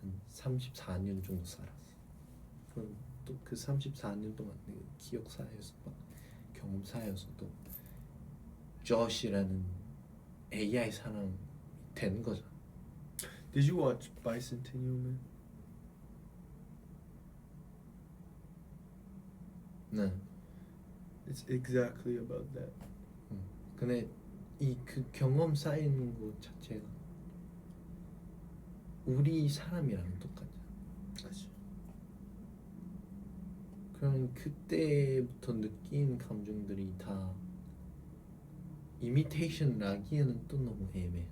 한 34년 정도 살았어. 그럼 또 그 34년 동안 내 기억 쌓여서 막 경험 쌓여서 또 조시라는 AI 사람이 되는 거잖아. Did you watch Bicentennial Man? 네. It's exactly about that. 근데 이 그 경험 쌓이는 것 자체가 우리 사람이랑 똑같잖아. 그치. 그러면 그때부터 느낀 감정들이 다 이미테이션 라기에는 또 너무 애매해.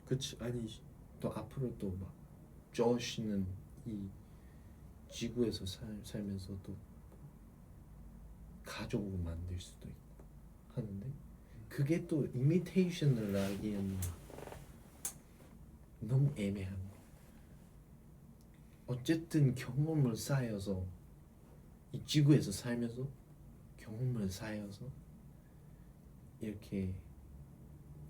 그치. 아니지. 또 앞으로 또 막 조시는 이 지구에서 살면서 또 가족을 만들 수도 있고 하는데 그게 또 이미테이션을 하기에는 너무 애매한 거야. 어쨌든 경험을 쌓여서 이 지구에서 살면서 경험을 쌓여서 이렇게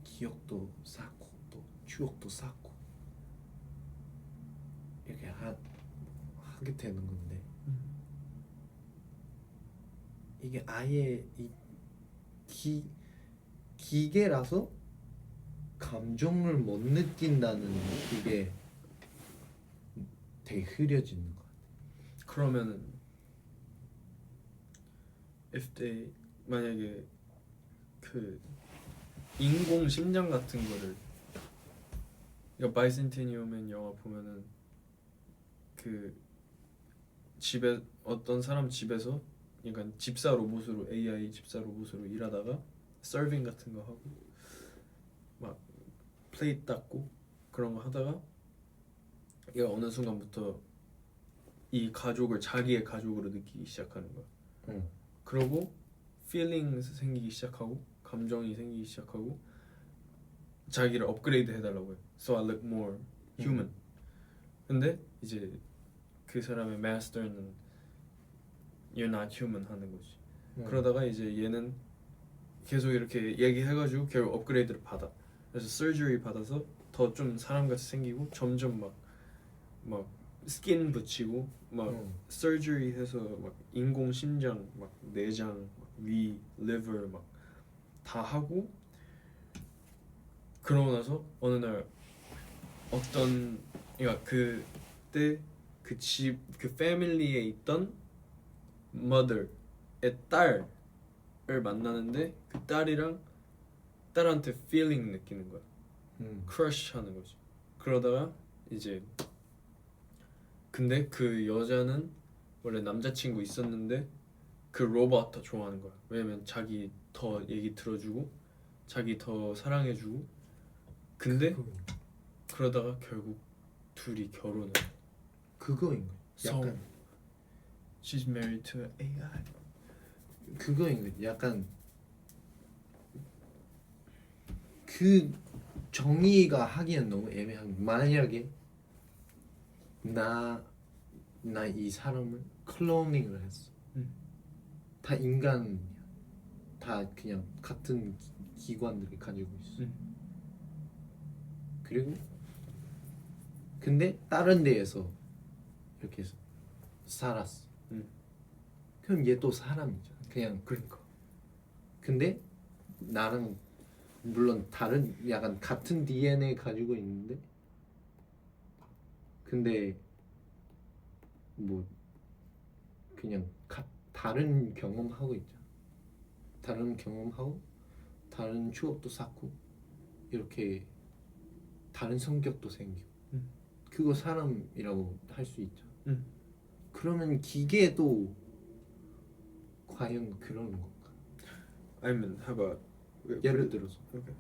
기억도 쌓고 또 추억도 쌓고 이렇게 하게 되는 건데 이게 아예 이 기계라서 감정을 못 느낀다는 그게 되게 흐려지는 것 같아. 그러면은 if they 만약에 그 인공 심장 같은 거를 그러니까 바이센티니얼 맨 영화 보면은 그 집에 어떤 사람 집에서 그러니까 집사 로봇으로 AI 집사 로봇으로 일하다가 서빙 같은 거 하고 막 플레이트 닦고 그런 거 하다가 얘가 어느 순간부터 이 가족을 자기의 가족으로 느끼기 시작하는 거야. 그러고 feelings 생기기 시작하고 감정이 생기기 시작하고 자기를 업그레이드 해달라고 해. So I look more human. 근데 이제 그 사람의 마스터는 You're not human 하는 거지. 그러다가 이제 얘는 계속 이렇게 얘기해가지고 결국 업그레이드를 받아. 그래서 surgery 받아서 더 좀 사람같이 생기고 점점 막 스킨 붙이고 막 surgery 해서 막 인공 심장, 막 내장, 막 위, liver 막 다 하고 그러고 나서 어느 날 어떤 그러니까 그때 그 집 그 패밀리에 있던 mother의 딸을 만나는데 그 딸이랑 딸한테 feeling 느끼는 거야. crush 하는 거지. 그러다가 이제 근데 그 여자는 원래 남자친구 있었는데 그 로봇 더 좋아하는 거야. 왜냐면 자기 더 얘기 들어주고 자기 더 사랑해주고. 근데 그러다가 결국 둘이 결혼을. 그거인 거야. So 약간 she's married to an AI. 그거인 거야. 약간 그 정의가 하기엔 너무 애매한 게, 만약에 나 이 사람을 클로닝을 했어. 다 인간이야. 다 그냥 같은 기관들을 가지고 있어. 그리고 근데 다른 데에서 이렇게 살았어. 그럼 얘 또 사람이잖아. 그냥 그러니까. 근데 나랑 물론 다른 약간 같은 DNA 가지고 있는데 근데 뭐 그냥 다른 경험하고 있잖아. 다른 경험하고 다른 추억도 쌓고 이렇게 다른 성격도 생기고 그거 사람이라고 할 수 있잖아. 그러면 기계도 과연 그런 건가? 아니면 how about 예를 들어서 okay.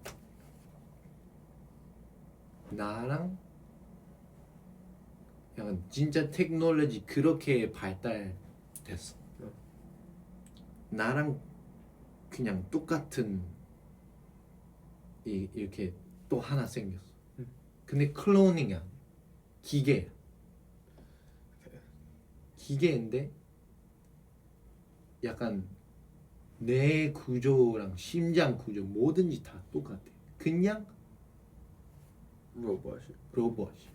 나랑 약간 진짜 테크놀로지 그렇게 발달됐어. 나랑 그냥 똑같은 이렇게 또 하나 생겼어. 근데 클로닝이 아니야. 기계야. 기계인데 약간 뇌 구조랑 심장 구조 뭐든지 다 똑같아. 그냥 로봇이. 로봇이.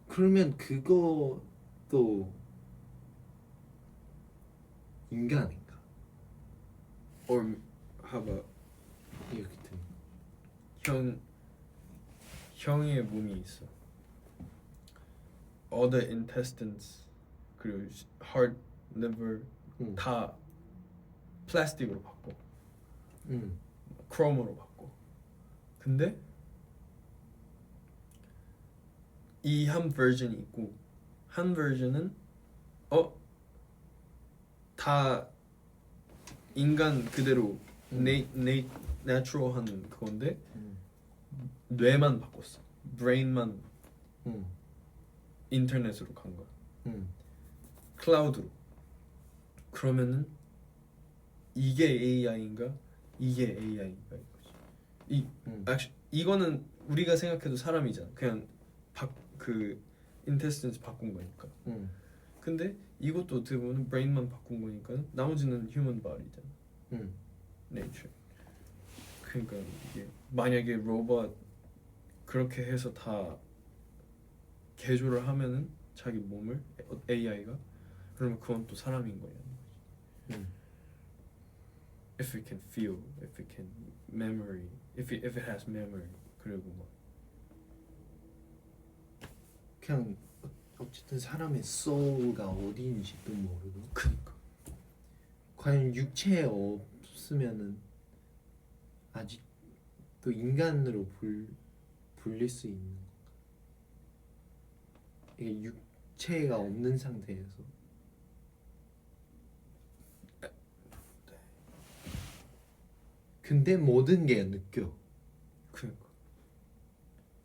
그러면 그것도 인간인가? Or how about 이렇게 되는. 형의 몸이 있어. All the intestines 그리고 heart, liver 다 플라스틱으로 바꿔. 크롬으로 바꿔. 근데 이 한 버전이 있고 한 버전은 다 인간 그대로 내추럴한 그건데 뇌만 바꿨어. 브레인만 인터넷으로 간 거야. 클라우드로. 그러면은 이게 AI인가? 이게 AI인가 이거지. 이거는 우리가 생각해도 사람이잖아. 그냥 그 인테스턴스 바꾼 거니까. 근데 이것도 어떻게 보면 브레인만 바꾼 거니까 나머지는 휴먼 바디잖아. 네이처. 그러니까 이게 만약에 로봇 그렇게 해서 다 개조를 하면은 자기 몸을 AI가 그러면 그건 또 사람인 거야. If it can feel, if it can memory, if it has memory 그리고 막 그냥 어쨌든 사람의 soul가 어디인지도 모르고. 그니까. 과연 육체 없으면은 아직 또 인간으로 불릴 수 있는 건가? 이게 육체가 없는 상태에서 근데 모든 게 느껴. 그니까.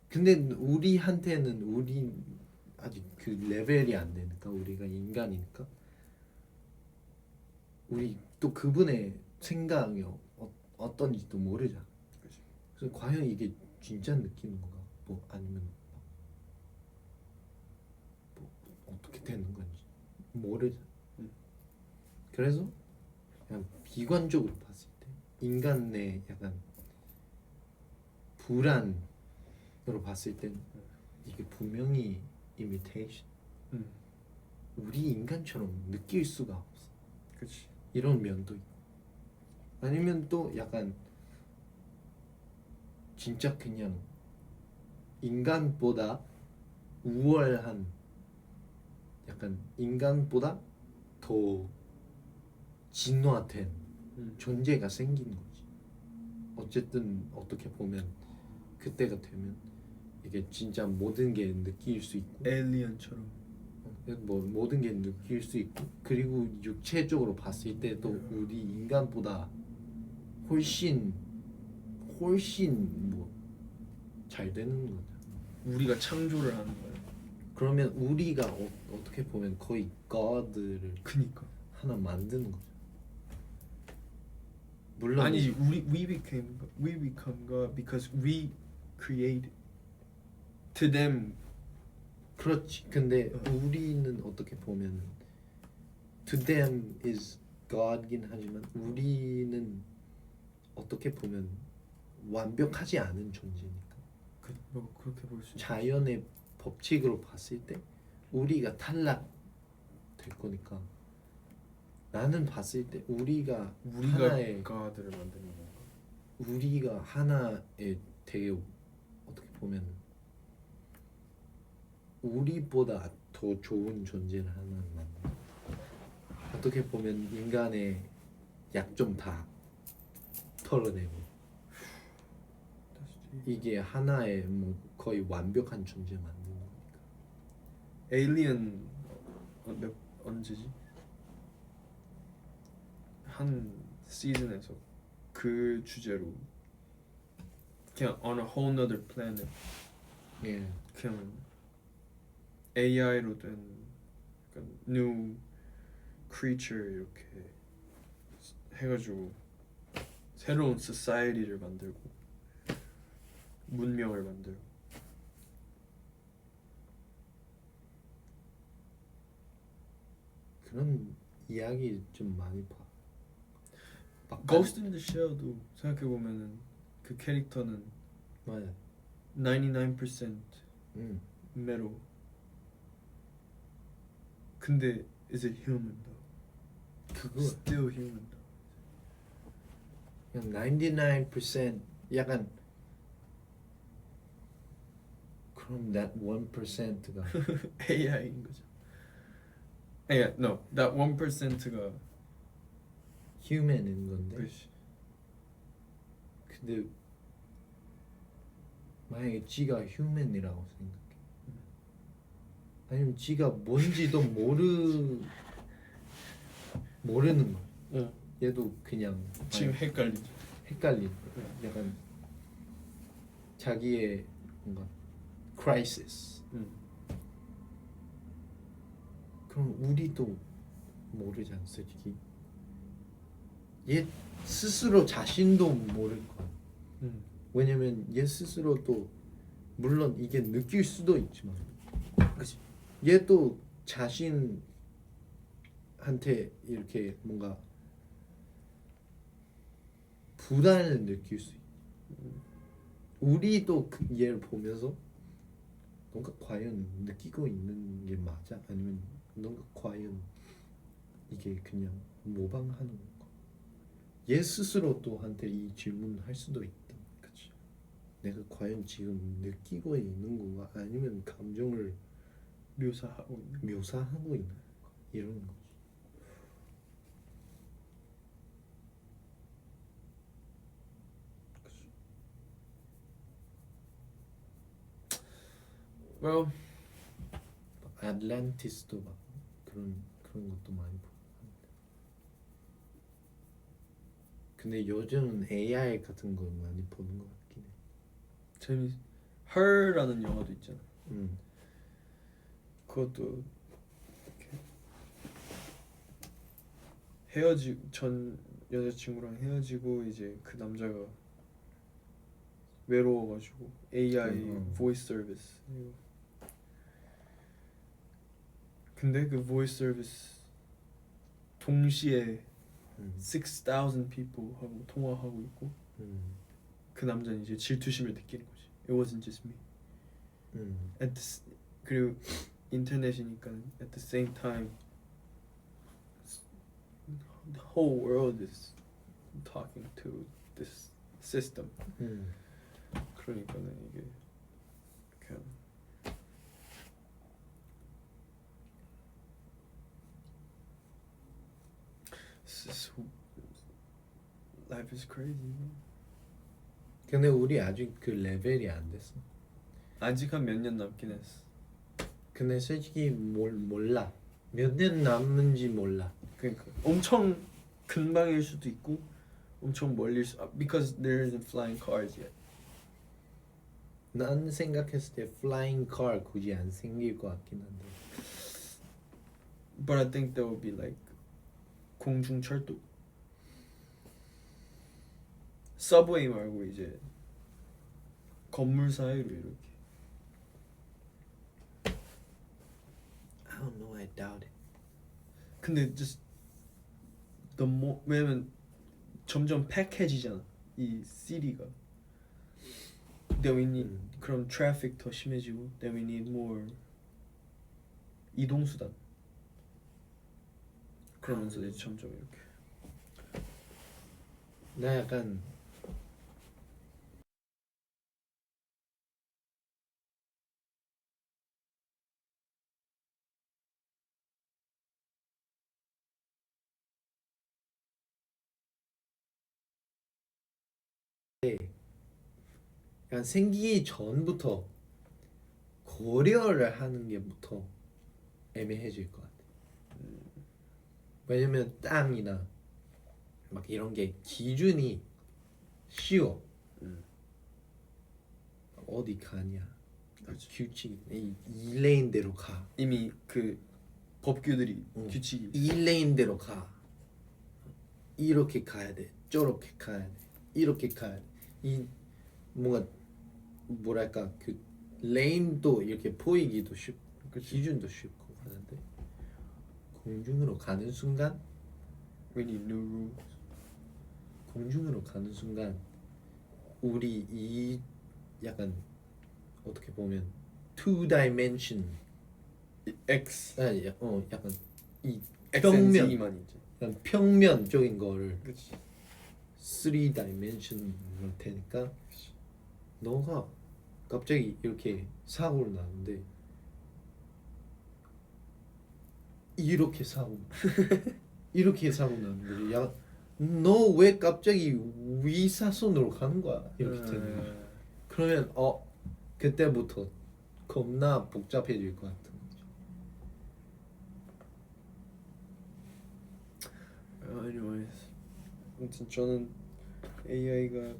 근데 우리한테는 우리 아직 그 레벨이 안 되니까 우리가 인간이니까 우리 또 그분의 생각이 어떤지도 모르잖아. 그치. 그래서 과연 이게 진짜 느끼는 건가? 뭐 아니면 뭐 어떻게 되는 건지 모르잖아. 그래서 그냥 비관적으로 봤을 때 인간 내 약간 불안으로 봤을 땐 이게 분명히 이미테이션. 우리 인간처럼 느낄 수가 없어. 그치. 이런 면도 있고 아니면 또 약간 진짜 그냥 인간보다 우월한 약간 인간보다 더 진화된 음. 존재가 생긴 거지. 어쨌든 어떻게 보면 그때가 되면 이게 진짜 모든 게 느낄 수 있고 에일리언처럼. 뭐 모든 게 느낄 수 있고 그리고 육체적으로 봤을 때도 우리 인간보다 훨씬 뭐 잘 되는 거죠. 우리가 창조를 하는 거야. 그러면 우리가 어떻게 보면 거의 God를 그니까. 하나 만드는 거죠. 물론 아니지, we become God because we created. To them, 그렇지. 근데 우리는 어떻게 보면 to them is God긴 하지만 우리는 어떻게 보면 완벽하지 않은 존재니까 뭐 그렇게 볼 수. 자연의 법칙으로 봤을 때 우리가 탈락될 거니까 나는 봤을 때 우리가 하나의 God를 만드는 건가? 우리가 하나의 되게 어떻게 보면 우리보다 더 좋은 존재를 하나 만든다. 어떻게 보면 인간의 약점 다 털어내고 이게 하나의 뭐 거의 완벽한 존재 만드는 거니까. 에일리언 언제지? 한 시즌에서 그 주제로 그냥 on a whole nother planet 예. 그냥 AI로 된 약간 new creature 이렇게 해가지고 새로운 society를 만들고 문명을 만들고. 그런 이야기 좀 많이 봐. Ghost in the Shell도 생각해 보면은 그 캐릭터는 맞아. 99% metal. 근데 is it human though? 그거 Still human though. 그냥 99% 약간 그럼 that 1%가 AI인 거죠. 아니야, no, that 1%가 human인 건데. 그렇지. 근데 만약에 지가 human이라고 생각해. 아니면 지가 뭔지도 모르는 거야. 응. 얘도 그냥 지금 헷갈리죠. 헷갈리는 거야. 약간 자기의 뭔가 crisis. 그럼 우리도 모르지 않 솔직히. 얘 스스로 자신도 모를 거야. 왜냐면 얘 스스로도 물론 이게 느낄 수도 있지만 그치. 얘도 자신한테 이렇게 뭔가 부담을 느낄 수 있어. 우리도 그 얘를 보면서 뭔가 과연 느끼고 있는 게 맞아? 아니면 뭔가 과연 이게 그냥 모방하는 건가? 얘 스스로 또한테 이 질문을 할 수도 있다. 그치. 내가 과연 지금 느끼고 있는 건가? 아니면 감정을 묘사하고 있는. 건가? 이런 거지. Well, 애틀란티스도 막 그런 것도 많이 보고. 근데 요즘은 AI 같은 거 많이 보는 것 같긴 해. Her라는 영화도 있잖아. 음. 그것도 전 여자친구랑 헤어지고 이제 그 남자가 외로워가지고 AI voice service. 근데 그 voice service 동시에 6,000 people 하고 통화하고 있고 그 남자는 이제 질투심을 느끼는 거지. It wasn't just me. 그리고 인터넷이니까 at the same time the whole world is talking to this system. 그러니까는 이게 그냥 Life is crazy. 근데 우리 아직 그 레벨이 안 됐어. 아직 한 몇 년 남긴 했어. 근데 솔직히 몰라. 몇 년 남는지 몰라. 그러니까 엄청 금방일 수도 있고 엄청 멀릴 수. Because there isn't flying cars yet. 난 생각했을 때 flying car 굳이 안 생길 것 같긴 한데. But I think there will be like 공중철도. 서브웨이 말고 이제 건물 사이로 이렇게. I don't know. I doubt it. 근데 just the more 왜냐면 점점 팩해지잖아 이 시티가. Then we need 그럼 트래픽 더 심해지고 then we need more 이동 수단. 그러면서 이제 점점 이렇게. 나 약간 약간 생기기 전부터 고려를 하는 게부터 애매해질 것 같아. 왜냐면 땅이나 막 이런 게 기준이 쉬워. 어디 가냐? 규칙 이 레인대로 가. 이미 그 법규들이 응. 규칙이 이 레인대로 가. 이렇게 가야 돼. 저렇게 가야 돼. 이렇게 가야 돼. 이 뭔가 뭐랄까 그 레인도 이렇게 보이기도 쉽고 기준도 쉽고 하는데 공중으로 가는 순간 we need new rules. 공중으로 가는 순간 우리 이 약간 어떻게 보면 two dimension X 아니 약간 이 XNZ만 평면 이제. 약간 평면적인 거를 그렇지. 3 dimension으로 되니까 너가 갑자기 이렇게 사고를 나는데 이렇게 사고 이렇게 사고 나는데 야 너 왜 갑자기 위사선으로 가는 거야 이렇게 되는 거야. 그러면 그때부터 겁나 복잡해질 것 같은 거죠. Anyways, 아무튼 저는 AI가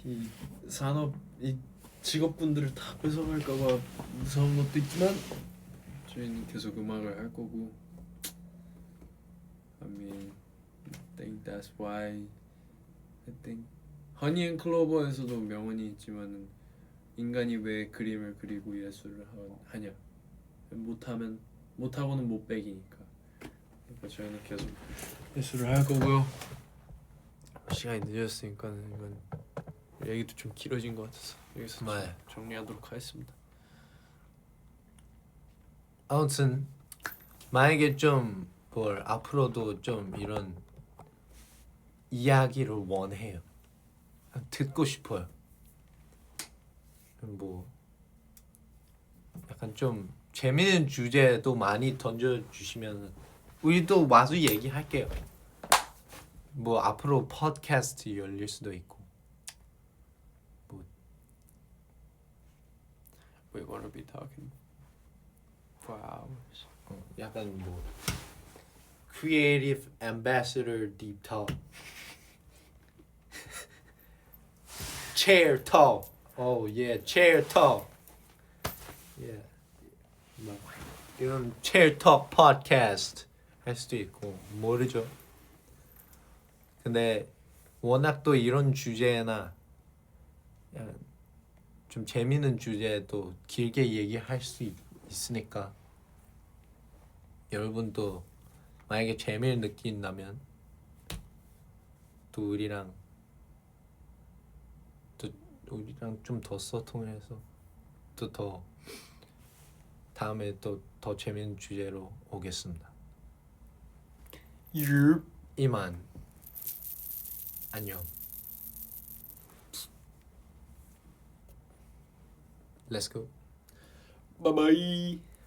이 산업 이 직업분들을 다 뺏어갈까봐 무서운 것도 있지만 저희는 계속 음악을 할 거고. I mean, I think that's why I think 허니 앤 클로버에서도 명언이 있지만은 인간이 왜 그림을 그리고 예술을 하냐. 못하고는 못 배기니까. 그러니까 저희는 계속 예술을 할 거고요. 시간이 늦었으니까 이건 얘기도 좀 길어진 것 같아서 여기서 좀 네. 정리하도록 하겠습니다. 아무튼 만약에 좀 뭘 앞으로도 좀 이런 이야기를 원해요. 듣고 싶어요. 뭐 약간 좀 재밌는 주제도 많이 던져주시면 우리도 와서 얘기할게요. 뭐 앞으로 팟캐스트 열릴 수도 있고 뭐 We're gonna be talking for hours. 약간 뭐 Creative Ambassador Deep Talk Chair Talk Oh yeah Chair Talk Yeah 막 이런 Chair Talk Podcast 할 수도 있고 모르죠. 근데 워낙 또 이런 주제나 좀 재밌는 주제도 길게 얘기할 수 있으니까 여러분도 만약에 재미를 느낀다면 또 우리랑 좀 더 소통해서 또 더 다음에 또 더 재밌는 주제로 오겠습니다. 이만 안녕. Let's go. Bye bye.